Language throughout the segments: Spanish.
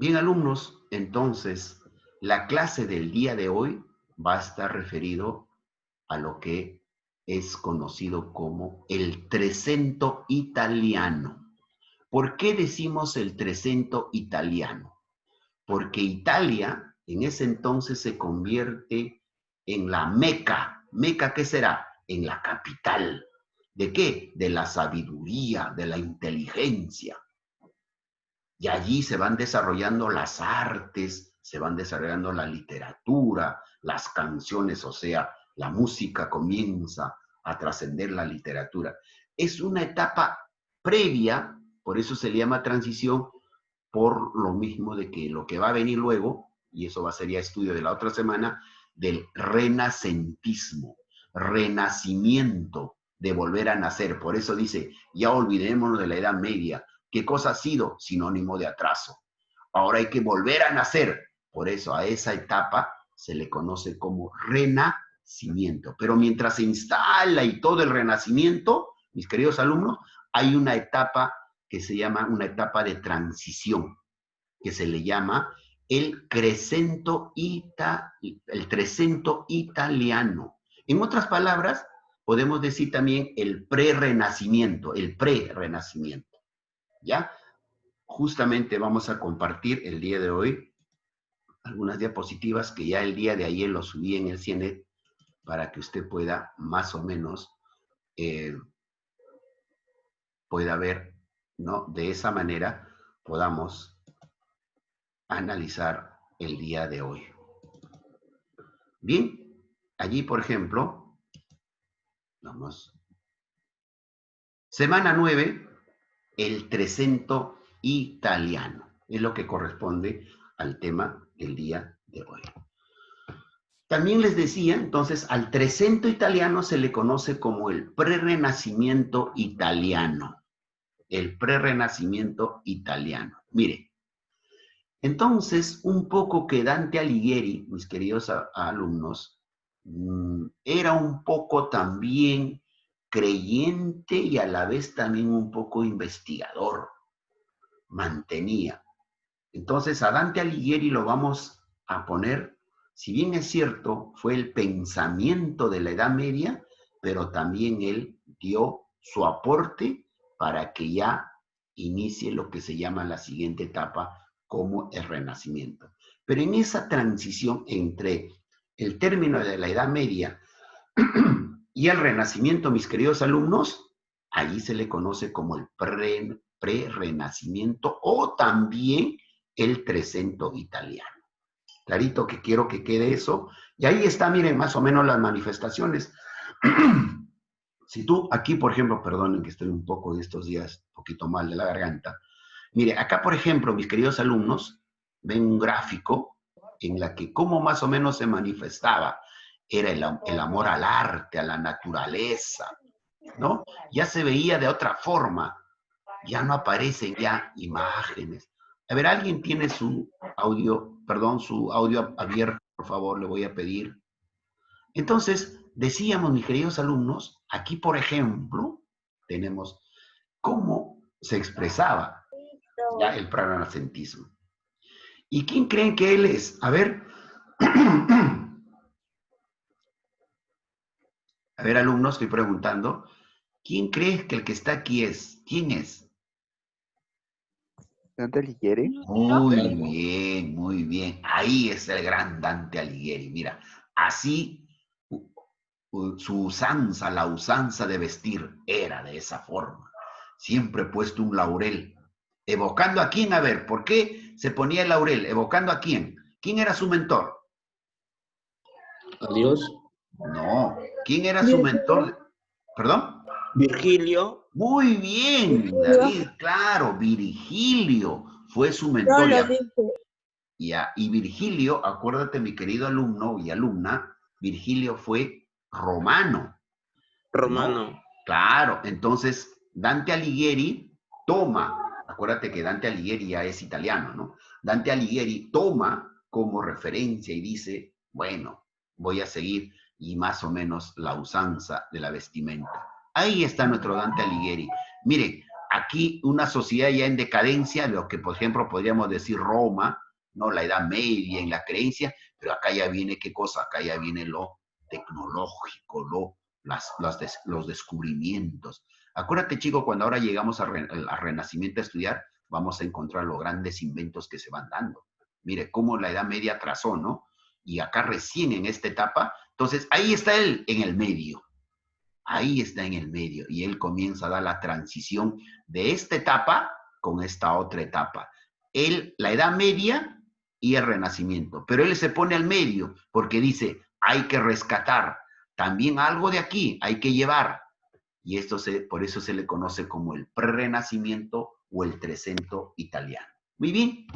Bien, alumnos, entonces, la clase del día de hoy va a estar referido a lo que es conocido como el Trecento italiano. ¿Por qué decimos el Trecento italiano? Porque Italia en ese entonces se convierte en la Meca. ¿Meca qué será? En la capital. ¿De qué? De la sabiduría, de la inteligencia. Y allí se van desarrollando las artes, se van desarrollando la literatura, las canciones, o sea, la música comienza a trascender la literatura. Es una etapa previa, por eso se le llama transición, por lo mismo de que lo que va a venir luego, y eso va a ser ya estudio de la otra semana, del renacentismo, renacimiento, de volver a nacer. Por eso dice, ya olvidémonos de la Edad Media. ¿Qué cosa ha sido? Sinónimo de atraso. Ahora hay que volver a nacer. Por eso a esa etapa se le conoce como renacimiento. Pero mientras se instala y todo el renacimiento, mis queridos alumnos, hay una etapa que se llama una etapa de transición, que se le llama el Trecento italiano. En otras palabras, podemos decir también el pre-renacimiento, ¿ya? Justamente vamos a compartir el día de hoy algunas diapositivas que ya el día de ayer lo subí en el CIENET para que usted pueda más o menos, pueda ver, ¿no? De esa manera podamos analizar el día de hoy. Bien, allí, por ejemplo, vamos. Semana 9, el Trecento italiano. Es lo que corresponde al tema del día de hoy. También les decía, entonces, al Trecento italiano se le conoce como el prerrenacimiento italiano. El prerrenacimiento italiano. Mire, entonces, un poco que Dante Alighieri, mis queridos alumnos, era un poco también creyente y a la vez también un poco investigador, mantenía. Entonces, a Dante Alighieri lo vamos a poner, si bien es cierto, fue el pensamiento de la Edad Media, pero también él dio su aporte para que ya inicie lo que se llama la siguiente etapa como el Renacimiento. Pero en esa transición entre el término de la Edad Media y el Renacimiento, mis queridos alumnos, allí se le conoce como el pre-renacimiento o también el Trecento italiano. Clarito que quiero que quede eso. Y ahí está, miren, más o menos las manifestaciones. Si tú aquí, por ejemplo, perdonen que estoy un poco de estos días, un poquito mal de la garganta. Mire, acá, por ejemplo, mis queridos alumnos, ven un gráfico en la que cómo más o menos se manifestaba. Era el amor al arte, a la naturaleza, ¿no? Ya se veía de otra forma. Ya no aparecen ya imágenes. A ver, ¿alguien tiene su audio abierto, por favor? Le voy a pedir. Entonces, decíamos, mis queridos alumnos, aquí, por ejemplo, tenemos cómo se expresaba ya el prerrenacentismo. ¿Y quién creen que él es? A ver, alumnos, estoy preguntando, ¿quién cree que el que está aquí es? ¿Quién es? ¿Dante Alighieri? Muy bien, muy bien. Ahí es el gran Dante Alighieri. Mira, así su usanza, la usanza de vestir era de esa forma. Siempre puesto un laurel. ¿Evocando a quién? A ver, ¿por qué se ponía el laurel? ¿Evocando a quién? ¿Quién era su mentor? ¿A Dios? No. ¿Quién era su mentor? ¿Perdón? Virgilio. Muy bien, David, claro, Virgilio fue su mentor. No lo dije. Y Virgilio, acuérdate, mi querido alumno y alumna, Virgilio fue romano. Romano. ¿No? Claro, entonces Dante Alighieri toma, acuérdate que Dante Alighieri ya es italiano, ¿no? Dante Alighieri toma como referencia y dice, bueno, voy a seguir y más o menos la usanza de la vestimenta. Ahí está nuestro Dante Alighieri. Mire, aquí una sociedad ya en decadencia, lo que por ejemplo podríamos decir Roma, ¿no? La Edad Media en la creencia, pero acá ya viene, ¿qué cosa? Acá ya viene lo tecnológico, los descubrimientos. Acuérdate, chico, cuando ahora llegamos al Renacimiento a estudiar, vamos a encontrar los grandes inventos que se van dando. Mire, cómo la Edad Media trazó, ¿no? Y acá recién en esta etapa, entonces ahí está él en el medio. Ahí está en el medio. Y él comienza a dar la transición de esta etapa con esta otra etapa. Él, la Edad Media y el Renacimiento. Pero él se pone al medio porque dice, hay que rescatar. También algo de aquí hay que llevar. Y esto por eso se le conoce como el Prerrenacimiento o el Trecento italiano. Muy bien.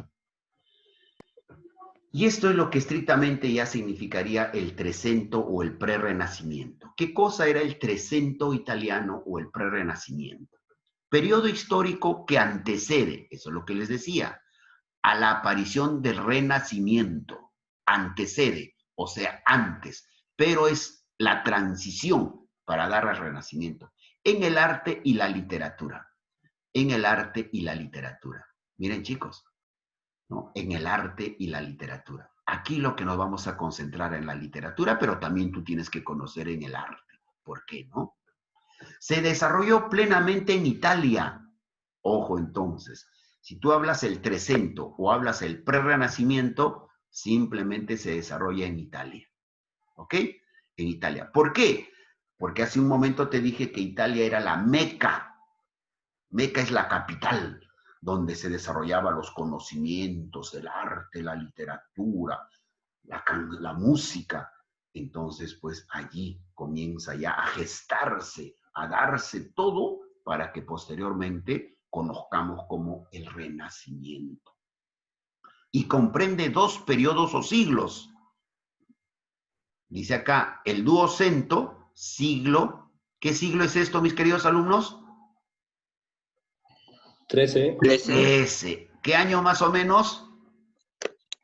Y esto es lo que estrictamente ya significaría el Trecento o el Prerrenacimiento. ¿Qué cosa era el Trecento italiano o el Prerrenacimiento? Periodo histórico que antecede, eso es lo que les decía, a la aparición del Renacimiento. Antecede, o sea, antes, pero es la transición para dar al Renacimiento en el arte y la literatura. En el arte y la literatura. Miren, chicos, ¿no? En el arte y la literatura. Aquí lo que nos vamos a concentrar en la literatura, pero también tú tienes que conocer en el arte. ¿Por qué no? Se desarrolló plenamente en Italia. Ojo, entonces, si tú hablas el Trecento o hablas el Prerrenacimiento, simplemente se desarrolla en Italia. ¿Ok? En Italia. ¿Por qué? Porque hace un momento te dije que Italia era la Meca. Meca es la capital donde se desarrollaban los conocimientos, el arte, la literatura, la música. Entonces, pues allí comienza ya a gestarse, a darse todo para que posteriormente conozcamos como el Renacimiento. Y comprende 2 periodos o siglos. Dice acá, el Duocento, siglo. ¿Qué siglo es esto, mis queridos alumnos? 13. 13. ¿Qué año más o menos?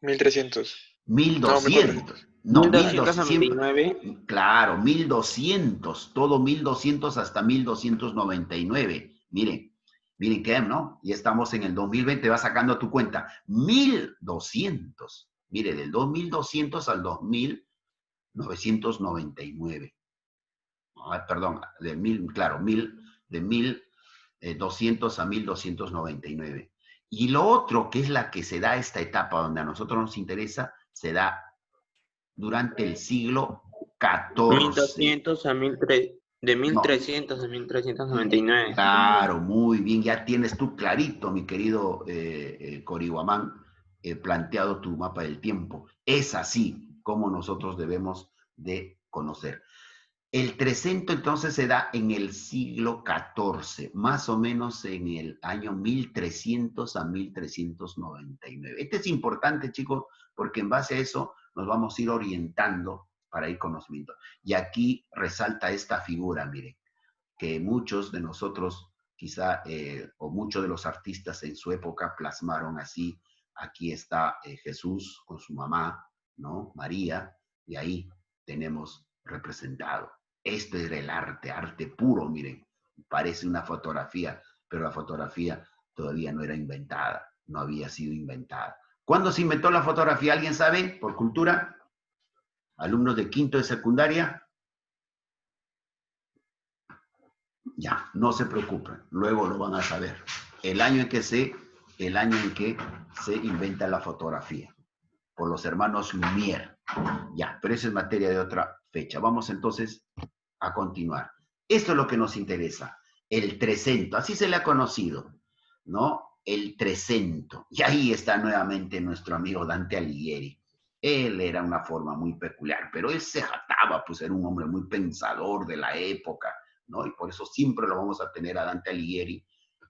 1300. 1200. No, 1299. Claro, 1200. Todo 1200 hasta 1299. Miren, miren qué, ¿no? Y estamos en el 2020, va sacando tu cuenta. 1200. Mire, del 2200 al 2999. Ah, perdón, de 1000, claro, de 1200 a 1299. Y lo otro, que es la que se da esta etapa donde a nosotros nos interesa, se da durante el siglo XIV. 1200 a 1300, de 1300 a 1399. Claro, muy bien, ya tienes tú clarito, mi querido Corihuamán, planteado tu mapa del tiempo. Es así como nosotros debemos de conocer. El Trecento entonces se da en el siglo XIV, más o menos en el año 1300 a 1399. Este es importante, chicos, porque en base a eso nos vamos a ir orientando para ir conociendo. Y aquí resalta esta figura, miren, que muchos de nosotros, quizá, o muchos de los artistas en su época plasmaron así. Aquí está Jesús con su mamá, ¿no? María, y ahí tenemos representado. Esto era el arte, arte puro, miren. Parece una fotografía, pero la fotografía todavía no era inventada, no había sido inventada. ¿Cuándo se inventó la fotografía? ¿Alguien sabe? ¿Por cultura? ¿Alumnos de quinto de secundaria? Ya, no se preocupen, luego lo van a saber. El año en que se inventa la fotografía, por los hermanos Lumière. Ya, pero eso es materia de otra fecha. Vamos entonces a continuar. Esto es lo que nos interesa, el Trecento, así se le ha conocido, ¿no? El Trecento. Y ahí está nuevamente nuestro amigo Dante Alighieri. Él era una forma muy peculiar, pero él se jactaba, pues era un hombre muy pensador de la época, ¿no? Y por eso siempre lo vamos a tener a Dante Alighieri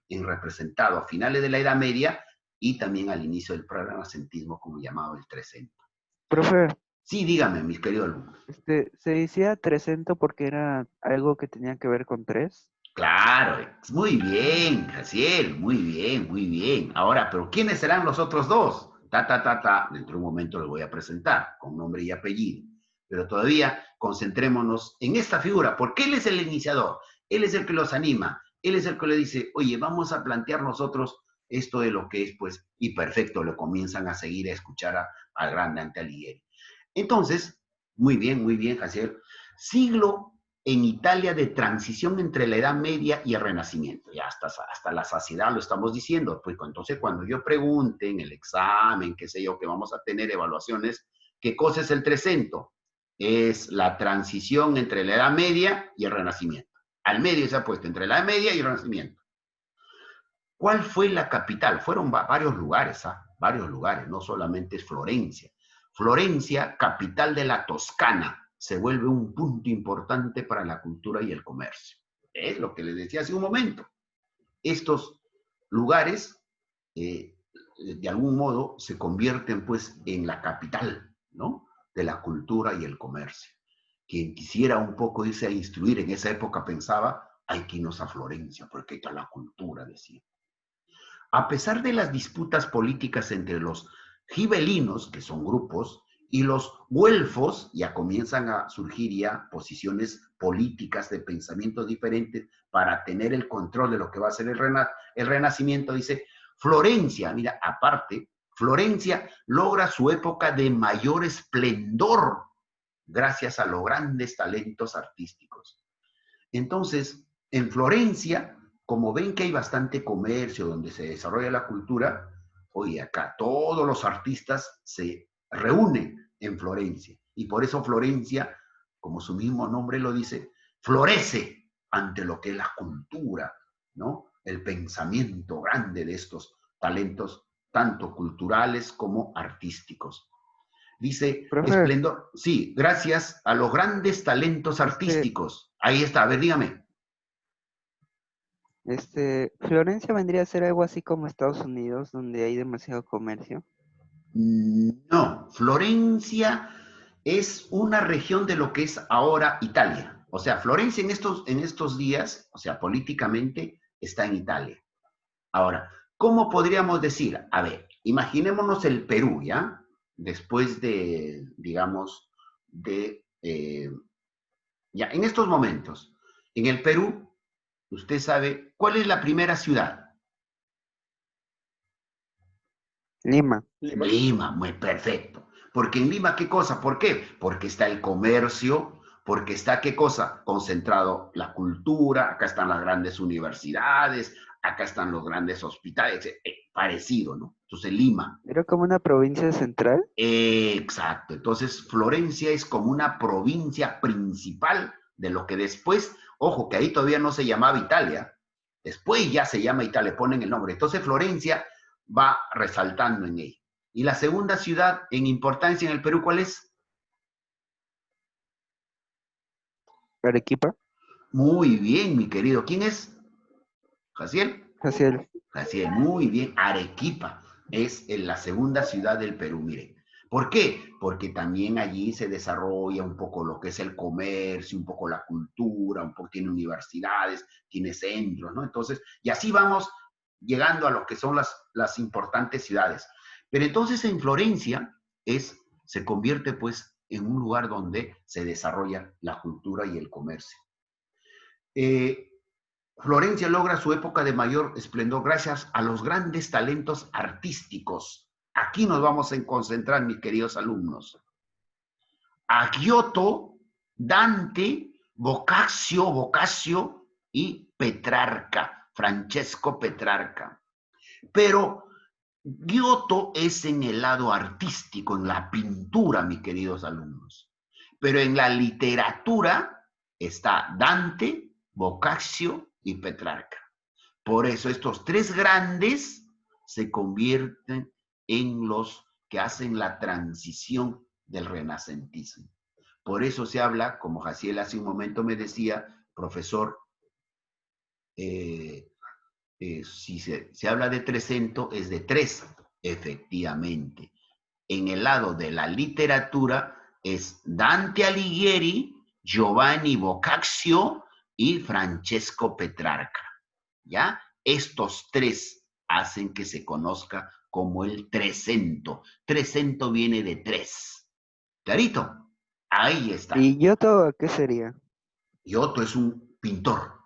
en representado a finales de la Edad Media y también al inicio del prerrenacentismo, como llamaba el Trecento. Profe, Sí, dígame, mis queridos alumnos. se decía Trecento porque era algo que tenía que ver con 3. Claro, muy bien, Jaciel, muy bien, muy bien. Ahora, ¿pero quiénes serán los otros dos? Dentro de un momento les voy a presentar con nombre y apellido. Pero todavía concentrémonos en esta figura, porque él es el iniciador, él es el que los anima, Él es el que le dice, oye, vamos a plantear nosotros esto de lo que es, pues, y perfecto, le comienzan a seguir a escuchar al gran Dante Alighieri. Entonces, muy bien, Jaciel. Siglo en Italia de transición entre la Edad Media y el Renacimiento. Ya hasta la saciedad lo estamos diciendo. Pues entonces, cuando yo pregunte en el examen, qué sé yo, que vamos a tener evaluaciones, ¿qué cosa es el Trecento? Es la transición entre la Edad Media y el Renacimiento. Al medio se ha puesto entre la Edad Media y el Renacimiento. ¿Cuál fue la capital? Fueron varios lugares, varios lugares, no solamente es Florencia. Florencia, capital de la Toscana, se vuelve un punto importante para la cultura y el comercio. Es lo que les decía hace un momento. Estos lugares, de algún modo, se convierten pues en la capital, ¿no?, de la cultura y el comercio. Quien quisiera un poco irse a instruir en esa época pensaba, hay que irnos a Florencia, porque ahí está la cultura, decía. A pesar de las disputas políticas entre los gibelinos, que son grupos, y los güelfos, ya comienzan a surgir ya posiciones políticas de pensamientos diferentes para tener el control de lo que va a ser el Renacimiento, dice, Florencia, mira, aparte, Florencia logra su época de mayor esplendor gracias a los grandes talentos artísticos. Entonces, en Florencia, como ven que hay bastante comercio donde se desarrolla la cultura, oye, acá todos los artistas se reúnen en Florencia. Y por eso Florencia, como su mismo nombre lo dice, florece ante lo que es la cultura, ¿no? El pensamiento grande de estos talentos, tanto culturales como artísticos. Dice, Profe, esplendor, sí, gracias a los grandes talentos artísticos. Ahí está, a ver, dígame. Florencia vendría a ser algo así como Estados Unidos, donde hay demasiado comercio. No, Florencia es una región de lo que es ahora Italia. O sea, Florencia en estos días, o sea, políticamente, está en Italia. Ahora, ¿cómo podríamos decir? A ver, imaginémonos el Perú, ¿ya? Después de, digamos, ya, en estos momentos, en el Perú, usted sabe, ¿cuál es la primera ciudad? Lima. Lima. Lima, muy perfecto. Porque en Lima, ¿qué cosa? ¿Por qué? Porque está el comercio, porque está, ¿qué cosa? Concentrado la cultura, acá están las grandes universidades, acá están los grandes hospitales, parecido, ¿no? Entonces, Lima. Era como una provincia central. Exacto. Entonces, Florencia es como una provincia principal de lo que después, ojo, que ahí todavía no se llamaba Italia, después ya se llama Italia, ponen el nombre. Entonces, Florencia va resaltando en ella. ¿Y la segunda ciudad en importancia en el Perú cuál es? Arequipa. Muy bien, mi querido. ¿Quién es? ¿Jaciel? Hacia el... Así es, muy bien. Arequipa es la segunda ciudad del Perú, miren. ¿Por qué? Porque también allí se desarrolla un poco lo que es el comercio, un poco la cultura, un poco tiene universidades, tiene centros, ¿no? Entonces, y así vamos llegando a lo que son las importantes ciudades. Pero entonces en Florencia se convierte pues en un lugar donde se desarrolla la cultura y el comercio. Eh, Florencia logra su época de mayor esplendor gracias a los grandes talentos artísticos. Aquí nos vamos a concentrar, mis queridos alumnos. A Giotto, Dante, Boccaccio y Petrarca, Francesco Petrarca. Pero Giotto es en el lado artístico, en la pintura, mis queridos alumnos. Pero en la literatura está Dante, Boccaccio y Petrarca. Por eso estos tres grandes se convierten en los que hacen la transición del renacentismo. Por eso se habla, como Jaciel hace un momento me decía, profesor, si se habla de Trecento, es de tres, efectivamente. En el lado de la literatura es Dante Alighieri, Giovanni Boccaccio y Francesco Petrarca. ¿Ya? Estos tres hacen que se conozca como el Trecento. Trecento viene de tres. ¿Clarito? Ahí está. ¿Y Giotto qué sería? Giotto es un pintor.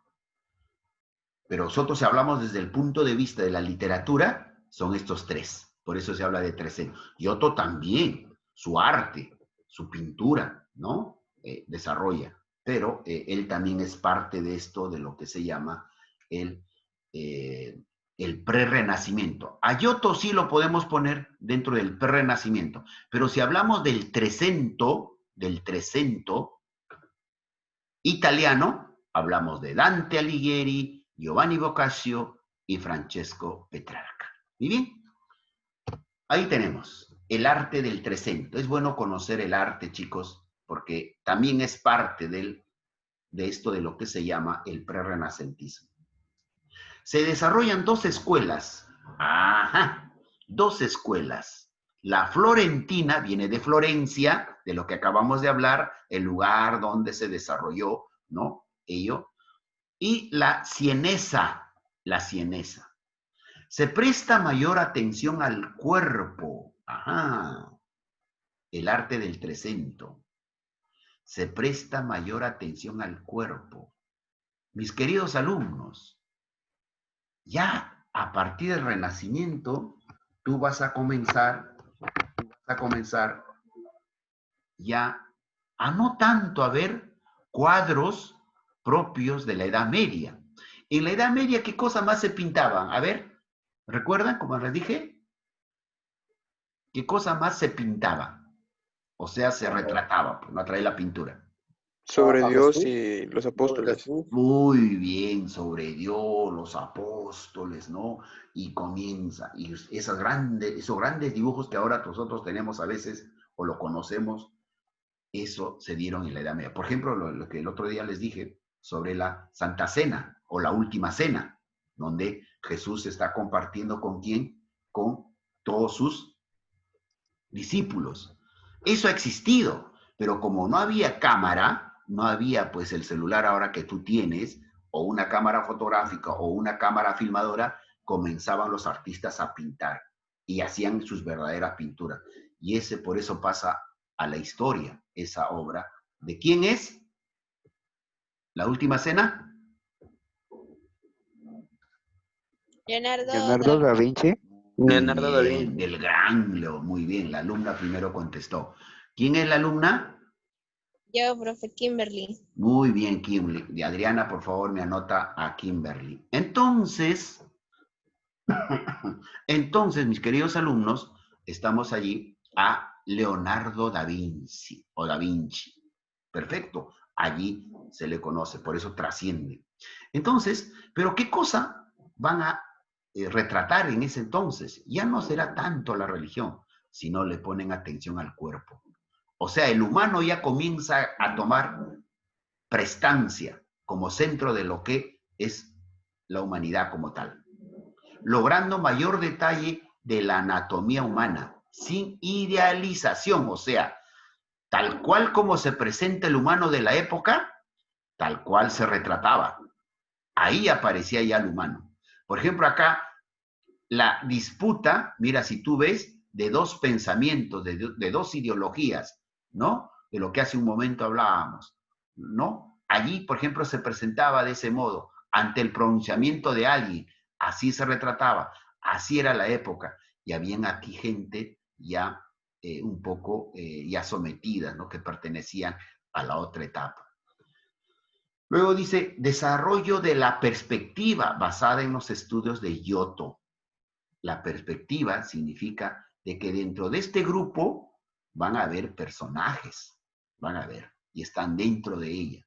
Pero nosotros hablamos desde el punto de vista de la literatura, son estos tres. Por eso se habla de Trecento. Giotto también, su arte, su pintura, ¿no? Desarrolla. Pero él también es parte de esto, de lo que se llama el, el prerrenacimiento. A Giotto sí lo podemos poner dentro del prerrenacimiento. Pero si hablamos del Trecento italiano, hablamos de Dante Alighieri, Giovanni Boccaccio y Francesco Petrarca. ¿Y bien? Ahí tenemos el arte del Trecento. Es bueno conocer el arte, chicos, porque también es parte de esto de lo que se llama el prerrenacentismo. Se desarrollan dos escuelas. Ajá, dos escuelas. La florentina viene de Florencia, de lo que acabamos de hablar, el lugar donde se desarrolló, ¿no? Ello. Y la sienesa, se presta mayor atención al cuerpo. Ajá. El arte del Trecento. Se presta mayor atención al cuerpo. Mis queridos alumnos, ya a partir del Renacimiento, tú vas a comenzar ya a no tanto a ver cuadros propios de la Edad Media. En la Edad Media, ¿qué cosa más se pintaban? A ver, ¿recuerdan como les dije? ¿Qué cosa más se pintaba? O sea, se retrataba, pues no trae la pintura. Sobre A Dios Jesús, y los sobre apóstoles. Jesús. Muy bien, sobre Dios, los apóstoles, ¿no? Y comienza, y esos grandes dibujos que ahora nosotros tenemos a veces, o lo conocemos, eso se dieron en la Edad Media. Por ejemplo, lo que el otro día les dije sobre la Santa Cena, o la Última Cena, donde Jesús está compartiendo con quién, con todos sus discípulos. Eso ha existido, pero como no había cámara, no había pues el celular ahora que tú tienes, o una cámara fotográfica, o una cámara filmadora, comenzaban los artistas a pintar y hacían sus verdaderas pinturas. Y ese por eso pasa a la historia, esa obra. ¿De quién es? ¿La Última Cena? Leonardo da Vinci. Leonardo da Vinci. Bien, del gran Leo, muy bien. La alumna primero contestó. ¿Quién es la alumna? Yo, profe Kimberly. Muy bien, Kimberly. Y Adriana, por favor, me anota a Kimberly. Entonces, mis queridos alumnos, estamos allí a Leonardo da Vinci o da Vinci. Perfecto. Allí se le conoce, por eso trasciende. Entonces, ¿pero qué cosa van a retratar en ese entonces? Ya no será tanto la religión, sino le ponen atención al cuerpo. O sea, el humano ya comienza a tomar prestancia como centro de lo que es la humanidad como tal, logrando mayor detalle de la anatomía humana, sin idealización, o sea, tal cual como se presenta el humano de la época, tal cual se retrataba. Ahí aparecía ya el humano. Por ejemplo, acá, la disputa, mira, si tú ves, de dos pensamientos, de dos ideologías, ¿no? De lo que hace un momento hablábamos, ¿no? Allí, por ejemplo, se presentaba de ese modo, ante el pronunciamiento de alguien, así se retrataba, así era la época, y habían aquí gente ya un poco ya sometida, ¿no? Que pertenecían a la otra etapa. Luego dice, desarrollo de la perspectiva basada en los estudios de Giotto. La perspectiva significa de que dentro de este grupo van a haber personajes, van a ver, y están dentro de ella,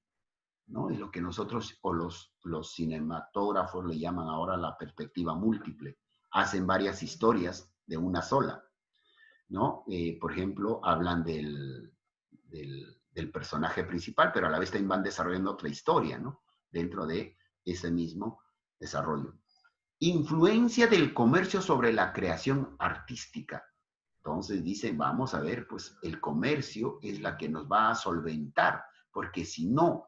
¿no? Y lo que nosotros, o los cinematógrafos le llaman ahora la perspectiva múltiple. Hacen varias historias de una sola, ¿no? Por ejemplo, hablan del personaje principal, pero a la vez también van desarrollando otra historia, ¿no? Dentro de ese mismo desarrollo. Influencia del comercio sobre la creación artística. Entonces dicen, vamos a ver, pues el comercio es la que nos va a solventar, porque si no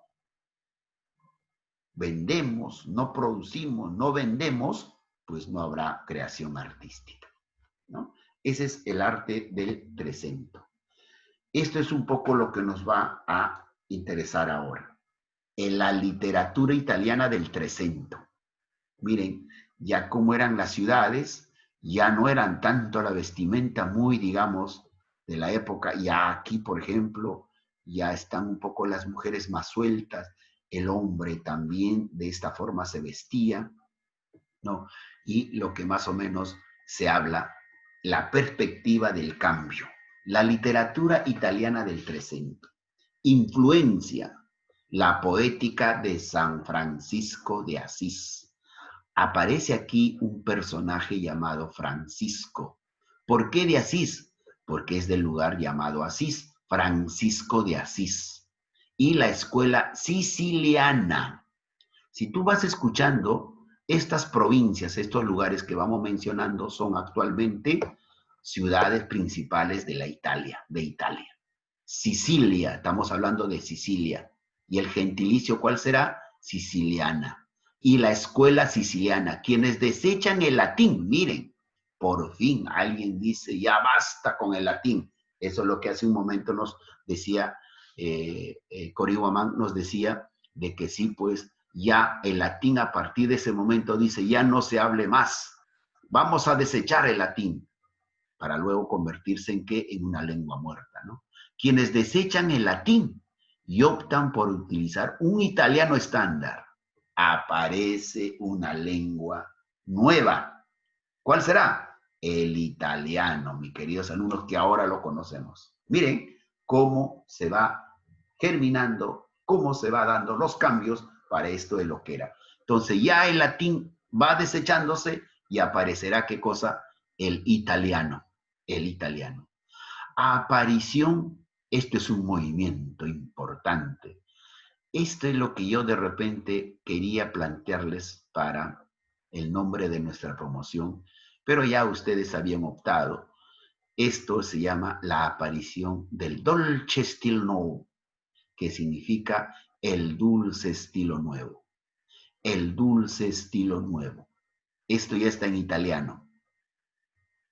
vendemos, no producimos, no vendemos, pues no habrá creación artística, ¿no? Ese es el arte del Trecento. Esto es un poco lo que nos va a interesar ahora. En la literatura italiana del Trecento. Miren, ya como eran las ciudades, ya no eran tanto la vestimenta muy, digamos, de la época. Ya aquí, por ejemplo, ya están un poco las mujeres más sueltas, el hombre también de esta forma se vestía, ¿no? Y lo que más o menos se habla, la perspectiva del cambio. La literatura italiana del Trecento influencia la poética de San Francisco de Asís. Aparece aquí un personaje llamado Francisco. ¿Por qué de Asís? Porque es del lugar llamado Asís, Francisco de Asís. Y la escuela siciliana. Si tú vas escuchando, estas provincias, estos lugares que vamos mencionando son actualmente ciudades principales de Italia. Sicilia, estamos hablando de Sicilia. ¿Y el gentilicio cuál será? Siciliana. Y la escuela siciliana, quienes desechan el latín, miren, por fin alguien dice, ya basta con el latín. Eso es lo que hace un momento nos decía, Cory Guamán nos decía de que sí, pues ya el latín a partir de ese momento dice, ya no se hable más. Vamos a desechar el latín para luego convertirse en qué? En una lengua muerta, ¿no? Quienes desechan el latín y optan por utilizar un italiano estándar, aparece una lengua nueva. ¿Cuál será? El italiano, mis queridos alumnos, que ahora lo conocemos. Miren cómo se va germinando, cómo se va dando los cambios para esto de lo que era. Entonces ya el latín va desechándose y aparecerá, ¿qué cosa? El italiano. El italiano. Aparición, esto es un movimiento importante. Esto es lo que yo de repente quería plantearles para el nombre de nuestra promoción, pero ya ustedes habían optado. Esto se llama la aparición del dolce stile nuovo, que significa el dulce estilo nuevo. El dulce estilo nuevo. Esto ya está en italiano.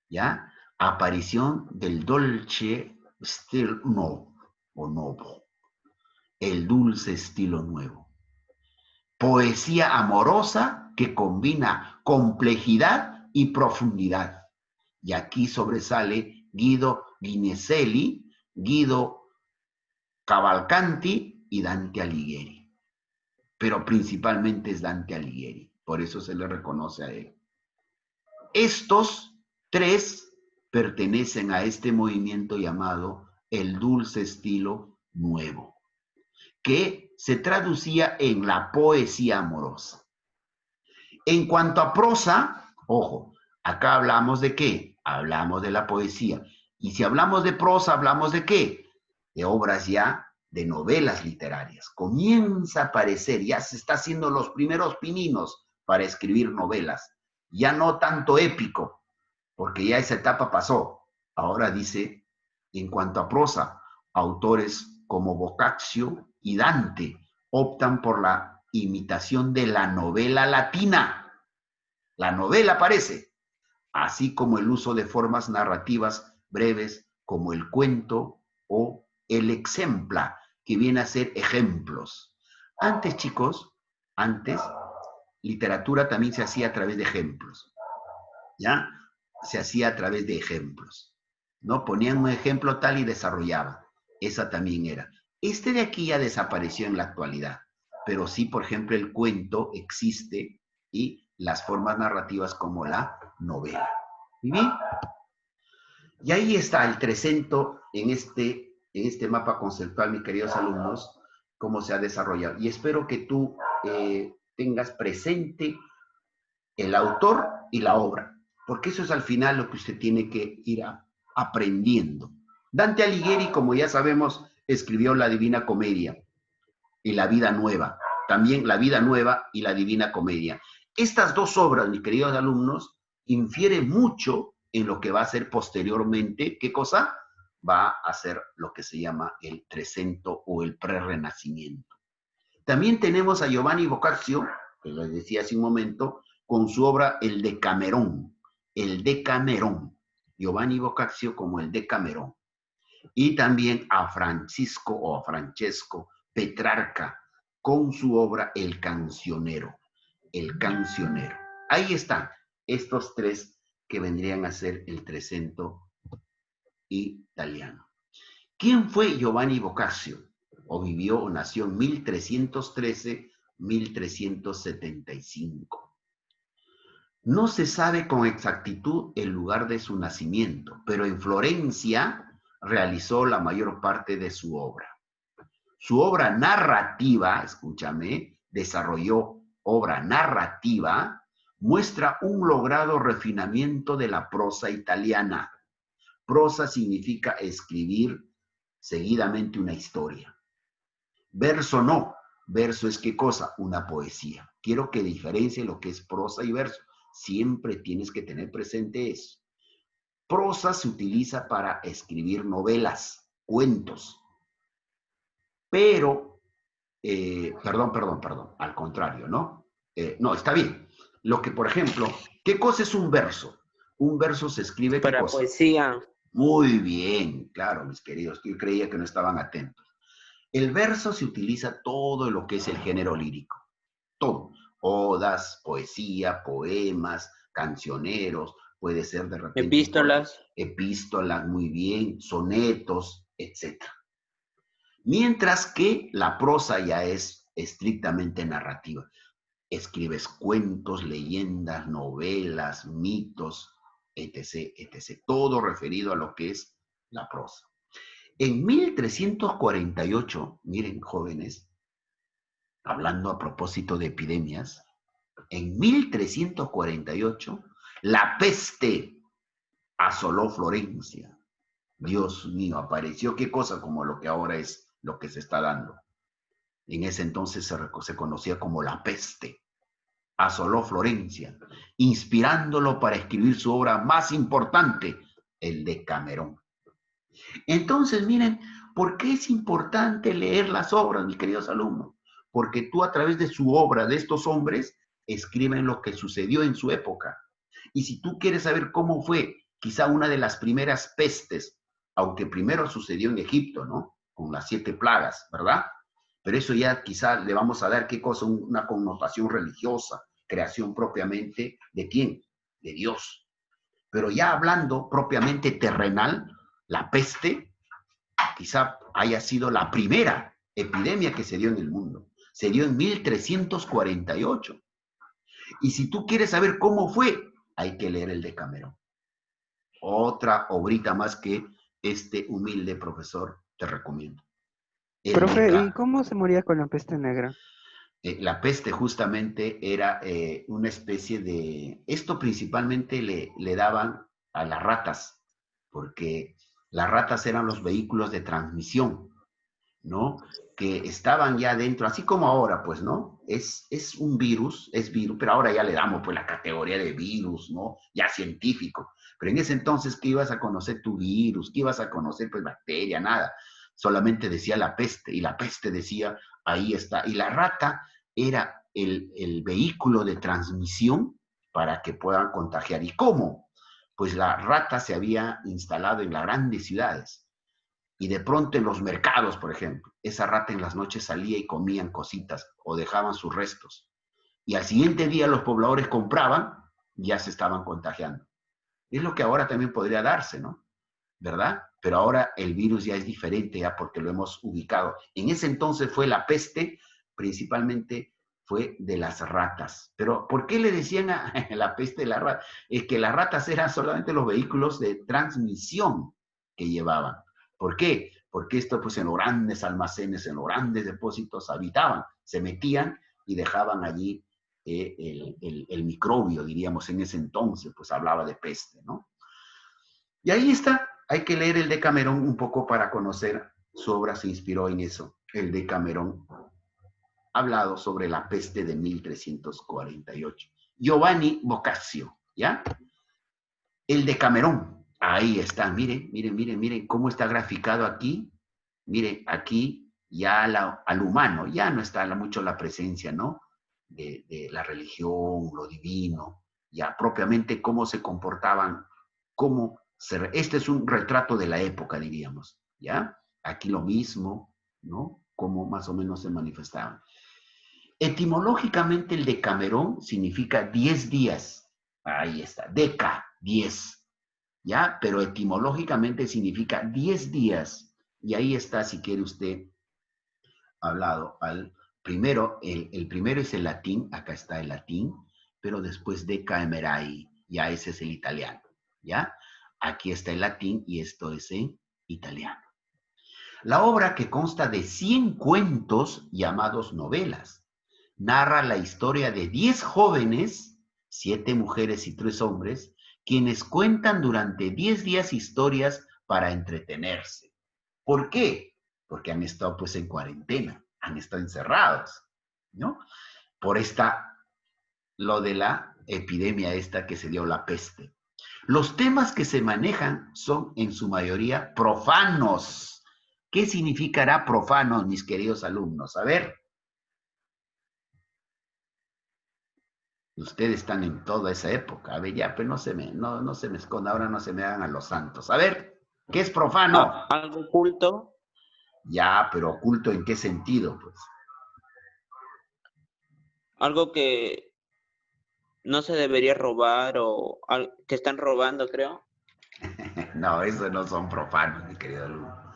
¿Ya? Aparición del dolce stile nuovo o nuevo. El dulce estilo nuevo. Poesía amorosa que combina complejidad y profundidad. Y aquí sobresale Guido Guinezelli, Guido Cavalcanti y Dante Alighieri. Pero principalmente es Dante Alighieri. Por eso se le reconoce a él. Estos tres pertenecen a este movimiento llamado el dulce estilo nuevo, que se traducía en la poesía amorosa. En cuanto a prosa, ojo, acá hablamos de qué? Hablamos de la poesía. Y si hablamos de prosa, ¿hablamos de qué? De obras ya, de novelas literarias. Comienza a aparecer, ya se está haciendo los primeros pininos para escribir novelas. Ya no tanto épico, porque ya esa etapa pasó. Ahora dice, en cuanto a prosa, autores como Boccaccio y Dante optan por la imitación de la novela latina. La novela aparece, así como el uso de formas narrativas breves como el cuento o el exempla, que viene a ser ejemplos. Antes, chicos, antes, literatura también se hacía a través de ejemplos, ¿ya? Se hacía a través de ejemplos, ¿no? Ponían un ejemplo tal y desarrollaban. Esa también era. Este de aquí ya desapareció en la actualidad, pero sí, por ejemplo, el cuento existe y las formas narrativas como la novela. ¿Y bien? Y ahí está el Trecento en este mapa conceptual, mis queridos alumnos, cómo se ha desarrollado. Y espero que tú tengas presente el autor y la obra, porque eso es al final lo que usted tiene que ir aprendiendo. Dante Alighieri, como ya sabemos, escribió la Divina Comedia y la Vida Nueva. También la Vida Nueva y la Divina Comedia. Estas dos obras, mis queridos alumnos, infieren mucho en lo que va a ser posteriormente. ¿Qué cosa? Va a ser lo que se llama el Trecento o el Prerrenacimiento. También tenemos a Giovanni Boccaccio, que les decía hace un momento, con su obra El Decamerón. El Decamerón. Giovanni Boccaccio como el Decamerón. Y también a Francisco o a Francesco Petrarca con su obra El Cancionero. El Cancionero. ahí están estos tres que vendrían a ser el Trecento italiano. ¿Quién fue Giovanni Boccaccio? O vivió o nació en 1313-1375. No se sabe con exactitud el lugar de su nacimiento, pero en Florencia realizó la mayor parte de su obra. Su obra narrativa, escúchame, desarrolló obra narrativa, muestra un logrado refinamiento de la prosa italiana. Prosa significa escribir seguidamente una historia. Verso no. Verso es ¿qué cosa? Una poesía. Quiero que diferencie lo que es prosa y verso. Siempre tienes que tener presente eso. Prosa se utiliza para escribir novelas, cuentos. Pero, perdón, al contrario, ¿no? No, está bien. Lo que, por ejemplo, ¿qué cosa es un verso? Un verso se escribe ¿qué Para cosa? poesía. Muy bien, claro, mis queridos, yo creía que no estaban atentos. El verso se utiliza todo lo que es el género lírico, todo. Odas, poesía, poemas, cancioneros, puede ser de repente... Epístolas. Epístolas, muy bien, sonetos, etc. Mientras que la prosa ya es estrictamente narrativa. Escribes cuentos, leyendas, novelas, mitos, etc., etc. Todo referido a lo que es la prosa. En 1348, miren jóvenes, hablando a propósito de epidemias, en 1348 la peste asoló Florencia. Dios mío, apareció qué cosa como lo que ahora es lo que se está dando. En ese entonces se conocía como la peste. Asoló Florencia, inspirándolo para escribir su obra más importante, el Decamerón. Entonces, miren, ¿por qué es importante leer las obras, mis queridos alumnos? Porque tú a través de su obra, de estos hombres, escriben lo que sucedió en su época. Y si tú quieres saber cómo fue quizá una de las primeras pestes, aunque primero sucedió en Egipto, ¿no? Con las 7 plagas, ¿verdad? Pero eso ya quizá le vamos a dar, ¿qué cosa? Una connotación religiosa, creación propiamente ¿de quién? De Dios. Pero ya hablando propiamente terrenal, la peste quizá haya sido la primera epidemia que se dio en el mundo. Se dio en 1348. Y si tú quieres saber cómo fue, hay que leer el Decamerón. Otra obrita más que este humilde profesor te recomiendo. Profe, ¿y cómo se moría con la peste negra? La peste justamente era una especie de... Esto principalmente le daban a las ratas, porque las ratas eran los vehículos de transmisión, ¿no? Que estaban ya dentro, así como ahora, pues, ¿no? Es virus, pero ahora ya le damos, pues, la categoría de virus, ¿no? Ya científico. Pero en ese entonces, ¿qué ibas a conocer tu virus? ¿Qué ibas a conocer, pues, bacteria? Nada. Solamente decía la peste, y la peste decía, ahí está. Y la rata era el vehículo de transmisión para que puedan contagiar. ¿Y cómo? Pues la rata se había instalado en las grandes ciudades. Y de pronto en los mercados, por ejemplo, esa rata en las noches salía y comían cositas o dejaban sus restos. Y al siguiente día los pobladores compraban y ya se estaban contagiando. Es lo que ahora también podría darse, ¿no? ¿Verdad? Pero ahora el virus ya es diferente, ya porque lo hemos ubicado. En ese entonces fue la peste, principalmente fue de las ratas. Pero ¿por qué le decían a la peste de la rata? Es que las ratas eran solamente los vehículos de transmisión que llevaban. ¿Por qué? Porque esto, pues en los grandes almacenes, en los grandes depósitos habitaban, se metían y dejaban allí el microbio, diríamos en ese entonces, pues hablaba de peste, ¿no? Y ahí está, hay que leer el Decamerón un poco para conocer, su obra se inspiró en eso, el Decamerón, hablado sobre la peste de 1348. Giovanni Boccaccio, ¿ya? El Decamerón, ahí está, miren cómo está graficado aquí. Miren, aquí ya al humano, ya no está mucho la presencia, ¿no? De la religión, lo divino, ya propiamente cómo se comportaban, este es un retrato de la época, diríamos, ¿ya? Aquí lo mismo, ¿no? Cómo más o menos se manifestaban. Etimológicamente el Decamerón significa 10 días. Ahí está, deca, 10. ¿Ya? Pero etimológicamente significa 10 días. Y ahí está, si quiere usted, hablado al primero, el primero es el latín, acá está el latín, pero después decamerai, ya ese es el italiano, ¿ya? Aquí está el latín y esto es en italiano. La obra, que consta de 100 cuentos llamados novelas, narra la historia de 10 jóvenes, 7 mujeres y 3 hombres, quienes cuentan durante 10 días historias para entretenerse. ¿Por qué? Porque han estado pues en cuarentena, han estado encerrados, ¿no? Por lo de la epidemia esta que se dio, la peste. Los temas que se manejan son en su mayoría profanos. ¿Qué significará profanos, mis queridos alumnos? A ver. Ustedes están en toda esa época. A ver, ya, pues no se me esconda, ahora no se me hagan a los santos. A ver, ¿qué es profano? Algo oculto. Ya, pero oculto ¿en qué sentido? Pues Algo que no se debería robar o que están robando, creo. no, eso no son profanos, mi querido alumno.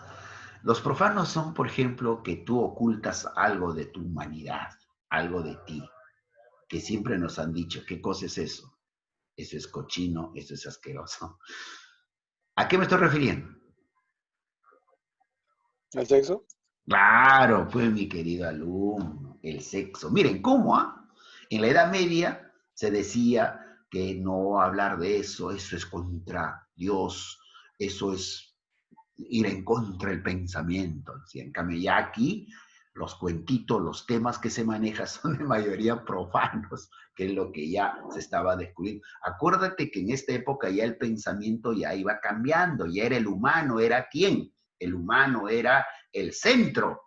Los profanos son, por ejemplo, que tú ocultas algo de tu humanidad, algo de ti, que siempre nos han dicho, ¿qué cosa es eso? Eso es cochino, eso es asqueroso. ¿A qué me estoy refiriendo? ¿El sexo? Claro, pues mi querido alumno, el sexo. Miren, ¿cómo? En la Edad Media se decía que no hablar de eso, eso es contra Dios, eso es ir en contra del pensamiento. En cambio, ya aquí, los cuentitos, los temas que se manejan son de mayoría profanos, que es lo que ya se estaba descubriendo. Acuérdate que en esta época ya el pensamiento ya iba cambiando, ya era el humano, ¿era quién? El humano era el centro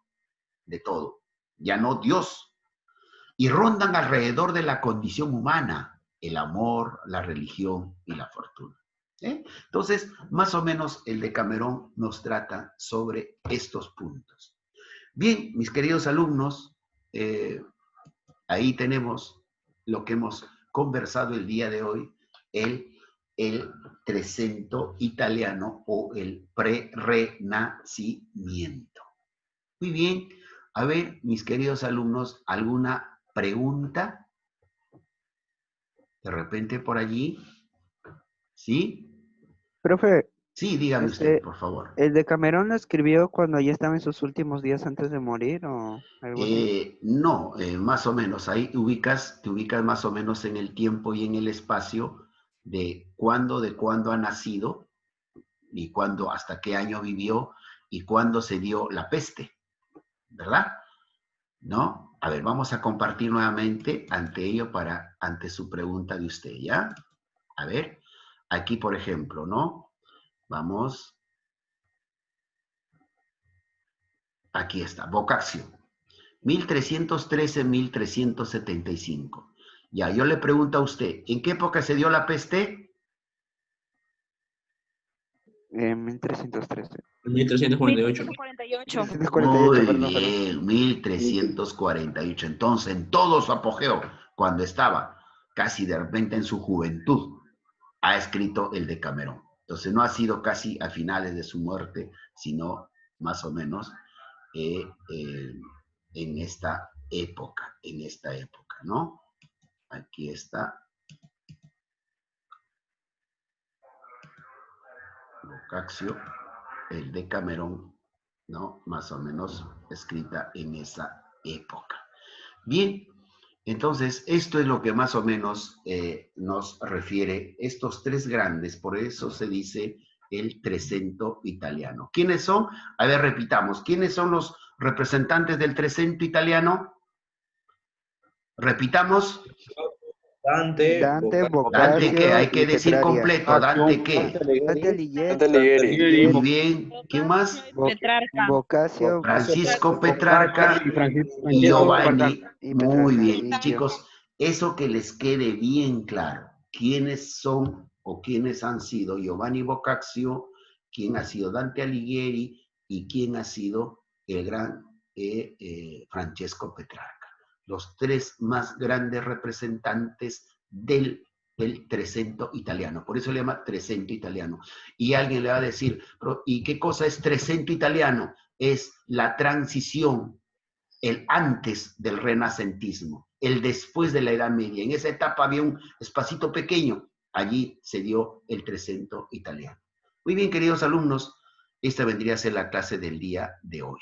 de todo, ya no Dios. Y rondan alrededor de la condición humana, el amor, la religión y la fortuna. Entonces, más o menos el Decamerón nos trata sobre estos puntos. Bien, mis queridos alumnos, ahí tenemos lo que hemos conversado el día de hoy, el Trecento italiano o el pre-renacimiento. Muy bien, a ver, mis queridos alumnos, ¿alguna pregunta? De repente por allí, ¿sí? Profe, Sí, dígame usted, por favor. ¿el Decamerón lo escribió cuando ya estaba en sus últimos días antes de morir o algo así? No, más o menos, ahí te ubicas más o menos en el tiempo y en el espacio de cuándo ha nacido y cuándo, hasta qué año vivió y cuándo se dio la peste, ¿verdad? ¿No? A ver, vamos a compartir nuevamente ante su pregunta de usted, ¿ya? A ver, aquí por ejemplo, ¿no? Vamos. Aquí está, Boccaccio. 1313-1375. Ya, yo le pregunto a usted, ¿en qué época se dio la peste? 1313. 1348. 1948. 1348, Muy perdón, perdón. bien, 1348. Entonces, en todo su apogeo, cuando estaba casi de repente en su juventud, ha escrito el Decamerón. Entonces, no ha sido casi a finales de su muerte, sino más o menos en esta época, ¿no? Aquí está. Boccaccio, el Decamerón, ¿no? Más o menos escrita en esa época. Bien, entonces esto es lo que más o menos nos refiere estos tres grandes, por eso se dice el Trecento italiano. ¿Quiénes son? A ver, repitamos, ¿quiénes son los representantes del Trecento italiano? Repitamos. Dante, Dante, Dante, ¿qué? Boccaccio Hay que y decir Petrarca. completo. ¿Dante qué? Dante Dante Alighieri, Alighieri. Muy bien. ¿Quién más? Petrarca. Boccaccio Francisco Petrarca y Giovanni. y Muy Petrarca. bien. Y yo. Chicos, eso que les quede bien claro. ¿Quiénes son o quiénes han sido Giovanni Boccaccio? ¿Quién ha sido Dante Alighieri? ¿Y quién ha sido el gran Francesco Petrarca? los tres más grandes representantes del Trecento italiano. Por eso le llama Trecento italiano. Y alguien le va a decir, ¿y qué cosa es Trecento italiano? Es la transición, el antes del renacentismo, el después de la Edad Media. En esa etapa había un espacito pequeño. Allí se dio el Trecento italiano. Muy bien, queridos alumnos, esta vendría a ser la clase del día de hoy.